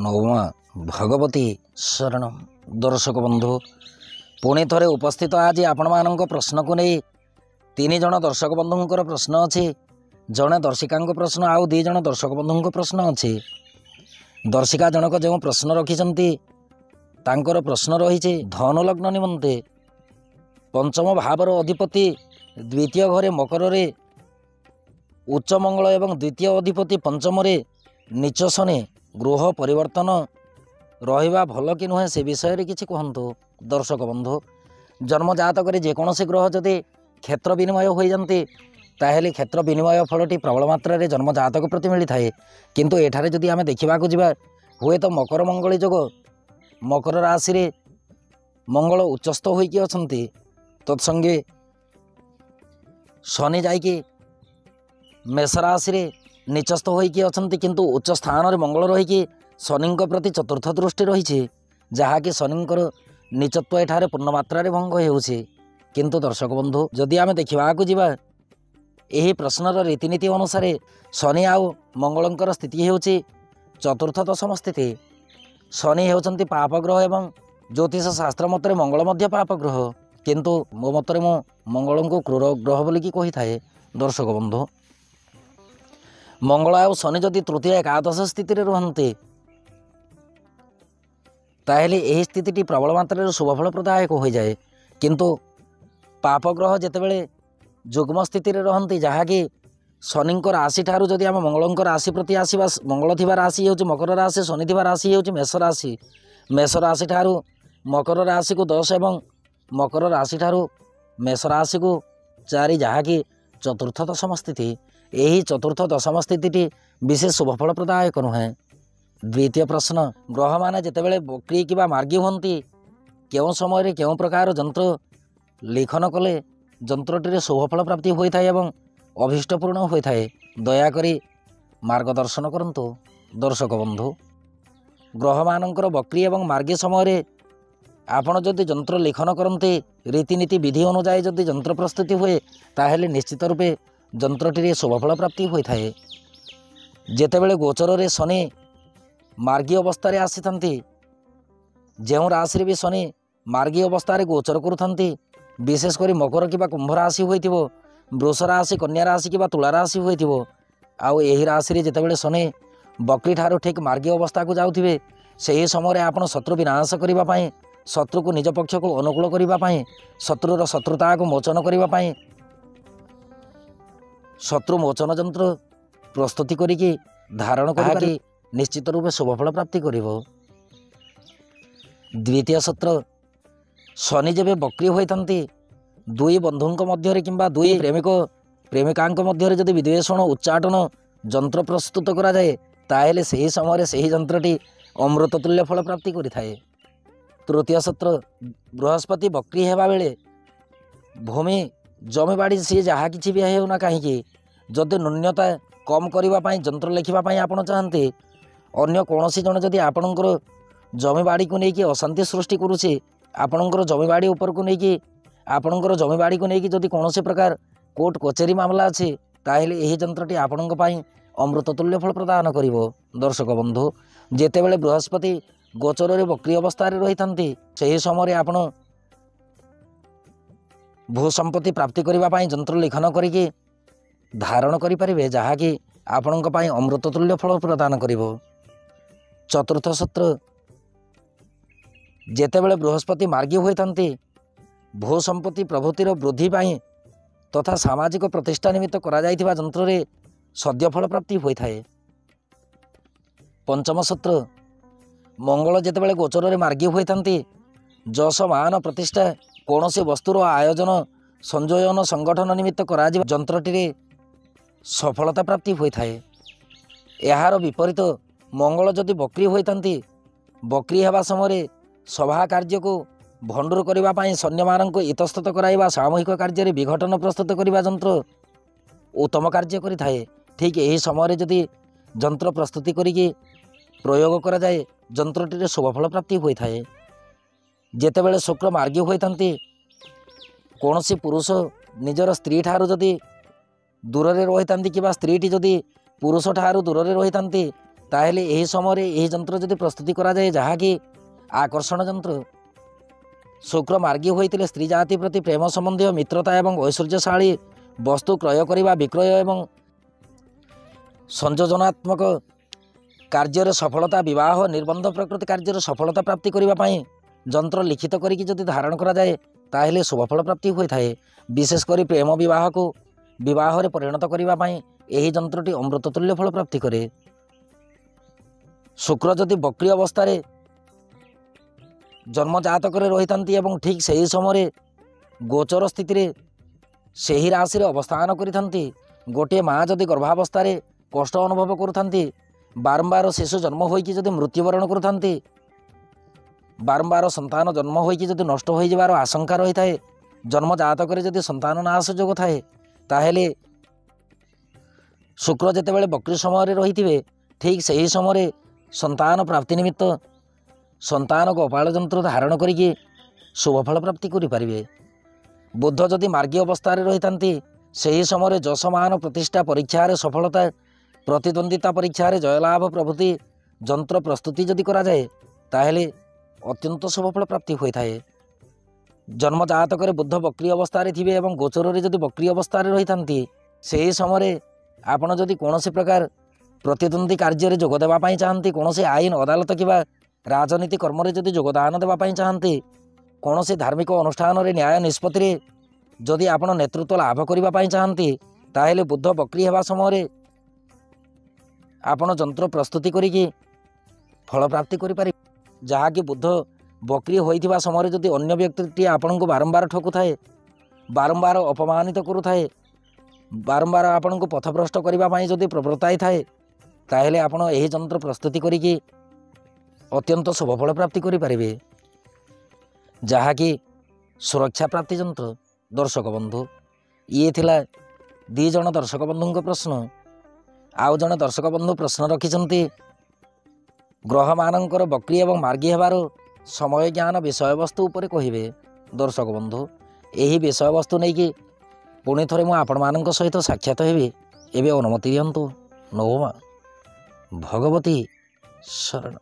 नवमा भगवती शरण। दर्शक बंधु पुणी थे उपस्थित आज आपण मान प्रश्न को नहीं तीन जन दर्शक बंधुंकर प्रश्न अच्छी जड़े दर्शिका प्रश्न आउ दी जन दर्शक बंधु प्रश्न अच्छी। दर्शिका जनक जो प्रश्न रखिंट तांकर प्रश्न रही धनु लग्न निमंते पंचम भावर अधिपति द्वितीय घरे मकर रे उच्च मंगल एवं द्वितीय अधिपति पंचम रे नीच शनि गृह परिवर्तन रहिबा भल कि नुहे से विषय किसी कहतु। दर्शक बंधु जन्म जातक जेकोसी ग्रह जदि क्षेत्र विनिमय हो जाती ताहेले क्षेत्र विनिमय फलटी प्रबल मात्रा रे जन्म जातक प्रति मिली थाए। किंतु एठारे जदि आमे देखा जा हुए तो मकर मंगली जोग मकर राशि रे मंगल उच्चस्थ होइकी अछंती तत्संगे शनि जाइकी मेष राशि रे नीचस्थ होइकी अछंती किंतु उच्च स्थान रे मंगल रहीकी शनि प्रति चतुर्थ दृष्टि रही जहाँकि शनिंकर नीचत्व एठारे पूर्ण मात्रा रे भंग होउछि। किंतु दर्शक बंधु जदि आमे देखा यही प्रश्नर रीतिनीति अनुसार शनि आउ मंगलंकर स्थिति होउछि चतुर्थ दशम स्थिति। शनि होउछंती पाप ग्रह एवं ज्योतिष शास्त्र मत मंगल मध्य पाप ग्रह किंतु मो मतरे मो मंगल को क्रूर ग्रह बोलिकी कही थाए। दर्शक बंधु मंगल आउ शनि जदि तृतीय एकादश स्थिति रे रहन्ते ताहेले एही स्थिति प्रबल मात्रा शुभफल प्रदायक हो जाए। किंतु पाप ग्रह जितेबले जुग्म स्थिति रे रहन्ति जहाँकि शनिंकर राशि ठारू जदि आम मंगलंकर राशि प्रति आसवा मंगल थिबा राशि होउछि मकर राशि शनि थिबा राशि होउछि मेष राशि ठारू मकर राशि को 10 एवं मकर राशि ठारू मेष राशि को 4 जहाँकि चतुर्थ दशम स्थिति। यही चतुर्थ दशम स्थिति विशेष शुभफल प्रदायक नुहे। द्वितीय प्रश्न ग्रह माने जितेबले बक्री किबा मार्गी हुंती केउं समय केउं प्रकार जंत्र लेखन कले जंत्रटी शुभफल प्राप्ति होता है एवं अभीष्टपूर्ण होता है दयाकरी मार्गदर्शन करंतु। दर्शक बंधु ग्रह मानकर बक्री एवं मार्गी समय आपण जदि जंत्र लेखन करते रीतिनीति विधि अनुजाई जदि जंत्र प्रस्तुति हुए ताहेले निश्चित रूपे जंत्रटी शुभफल प्राप्ति होता है। जेतेबेले गोचर रे शनि मार्गी अवस्था आसी जो राशि भी शनि मार्गी अवस्था गोचर करुँच विशेषकर मकर कि कुंभ राशि होइथिबो वृष राशि कन्या राशि कि तुला राशि होइथिबो आउ एही राशि जितेबले शनि बक्री ठारू ठीक मार्गी अवस्था को जाउथिबे सही समय आपण शत्रु विनाश करिबा पई शत्रु को निज पक्ष को अनुकूल करिबा पई शत्रुर शत्रुता को मोचन करिबा पई शत्रु मोचन जंत्र प्रस्तुति करिकी धारण करिकी निश्चित रूपे शुभफल प्राप्ति करिबो। द्वितीय सत्र शनि जेबे बक्री होइतंती दुई बंधुंक मध्य किंबा दुई प्रेमिक प्रेमिकांक मध्य जदि विद्वेषण उच्चाटन जंत्र प्रस्तुत करा जाए ताहेले सही समय सही जंत्रटी अमृत तुल्य फल प्राप्ति करिथाए। तृतीय सत्र बृहस्पति बक्री हेबा बेले भूमि जमीबाड़ी सी जहाँ कि भी होना कहीं जदि न्यूनता कम करने जंत्र लिखापी आप चाहते अन्य कौन जन जदि आपणकर जमीबाड़ी को लेकिन अशांति सृष्टि करुचे आपणकर जमीबाड़ी उपर को लेकिन आपणकर जमीबाड़ी को लेकिन जदि कौन प्रकार कोर्ट कचेरी मामला अच्छे ताहेले यही जंत्रटी आपण अमृत तुल्य फल प्रदान करिवो। दर्शक बंधु जेतेबेले बृहस्पति गोचर में बक्री अवस्था रही से समय आपण भूसंपत्ति प्राप्ति करने जंत्र लेखन करिकी धारण करें जहाँकि आपण अमृत तुल्य फल प्रदान करिवो। चतुर्थ सत्र जेतेबेले बृहस्पति मार्गी होइथांती भूसंपत्ति प्रभृतिर वृद्धि पाई तथा सामाजिक प्रतिष्ठा निमित्त करा जाइथिबा जंत्र रे सद्य फल प्राप्ति होइथाए। पंचम सत्र मंगल जेतेबेले गोचर रे मार्गी होइथांती जस मान प्रतिष्ठा कौन से वस्तुर आयोजन संयोजन संगठन निमित्त करा जंत्रटी रे सफलता प्राप्ति होता है। यार विपरीत मंगल जदि बक्री होइथांती बक्री हेबा समय सभा कार्य को भंडूर करने सैन्य मान इतस्तत कराइबा सामूहिक कार्य विघटन प्रस्तुत करने जंत्र उत्तम कार्य करिथाए। ठीक यही समय जदि जंत्र प्रस्तुति करिकी प्रयोग करा जाए जंत्रटी शुभफल प्राप्ति होता है। जेतेबेले शुक्र मार्गी होइथांती कौन पुरुष निजर स्त्री ठारू जदि दूर रे रहिथांती कि स्त्रीटी जदि पुरुष ठारू दूर रे रहिथांती ताहेले एही समय यही यंत्र जदि प्रस्तुति करा जाए जहाँकि आकर्षण यंत्र शुक्र मार्गी होते स्त्री जाति प्रति प्रेम संबंधी मित्रता एवं ऐश्वर्यशाली वस्तु क्रय करने विक्रय एवं संयोजनात्मक कार्य सफलता विवाह निर्बंध प्रकृति कार्य सफलता प्राप्ति करने यंत्र लिखित करी जदि धारण करा जाए ताहेले शुभफल प्राप्ति होता है। विशेषकर प्रेम विवाह को विवाह रे परिणत करने यही यंत्रटी अमृत तुल्य फल प्राप्ति करे। शुक्र जदि बक्री अवस्था जन्म जातक रही ठीक से ही समय गोचर स्थिति से ही राशि अवस्थान करती गोटे माँ जदि गर्भावस्था कष्ट अनुभव करुँच बारंबार शिशु जन्म होती मृत्युवरण करुँच बारंबार संतान जन्म होती नष्ट हो जावार आशंका रही है जन्म जातक जदि संतान नाश जोग थाए ताहेले शुक्र जितेबाला बक्री समय रही थे ठीक से ही समय संतान प्राप्ति निमित्त संतान गोपाल यंत्र धारण करिके शुभफल प्राप्ति करें। बुध जदि मार्गी अवस्था रही से ही समय जशमान प्रतिष्ठा परीक्षा सफलता प्रतिद्वंदिता परीक्षा जयलाभ प्रभृति यंत्र प्रस्तुति जदि करा जाए ताहेले अत्यंत शुभफल प्राप्ति होता है। जन्म जातक बुध बक्री अवस्था थे और गोचर जदि बक्री अवस्था रही से ही समय आपड़ जदि कौन प्रकार प्रतिद्वंदी कार्य जोग देवाई चाहती कौन आईन अदालत कि राजनीति कर्म जदि योगदान देवाई चाहती कौन धार्मिक अनुष्ठान न्याय निष्पत्ति जदि आप नेतृत्व लाभ करने चाहती ताहेले बुध बक्री होगा समय आपण यंत्र प्रस्तुति करिकी फल प्राप्ति करें। जहाँकि बुध बक्री होइथिबा समय जदि अन्य व्यक्ति आपण को बारंबार ठकु थाए बारंबार अपमानित करू थाए बारंबार आपण को पथभ्रष्ट करने जदि प्रवृत्ताई थाए ताहेले आपण यही यंत्र प्रस्तुति करिकी अत्यंत शुभफल प्राप्ति करें। जहाँकि सुरक्षा प्राप्ति यंत्र। दर्शक बंधु ये थिला दी जन दर्शक बंधु प्रश्न। आउ जन दर्शक बंधु प्रश्न रखिछंती ग्रह मानकर बक्री एवं मार्गी हेबार समय ज्ञान विषय वस्तु उपरे कहिबे। दर्शक बंधु यही विषय वस्तु नहीं कि पुणी थरे मु आपण मानक सहित साक्षात हेबी एबे अनुमति दियंतु। नमो भगवती शरण।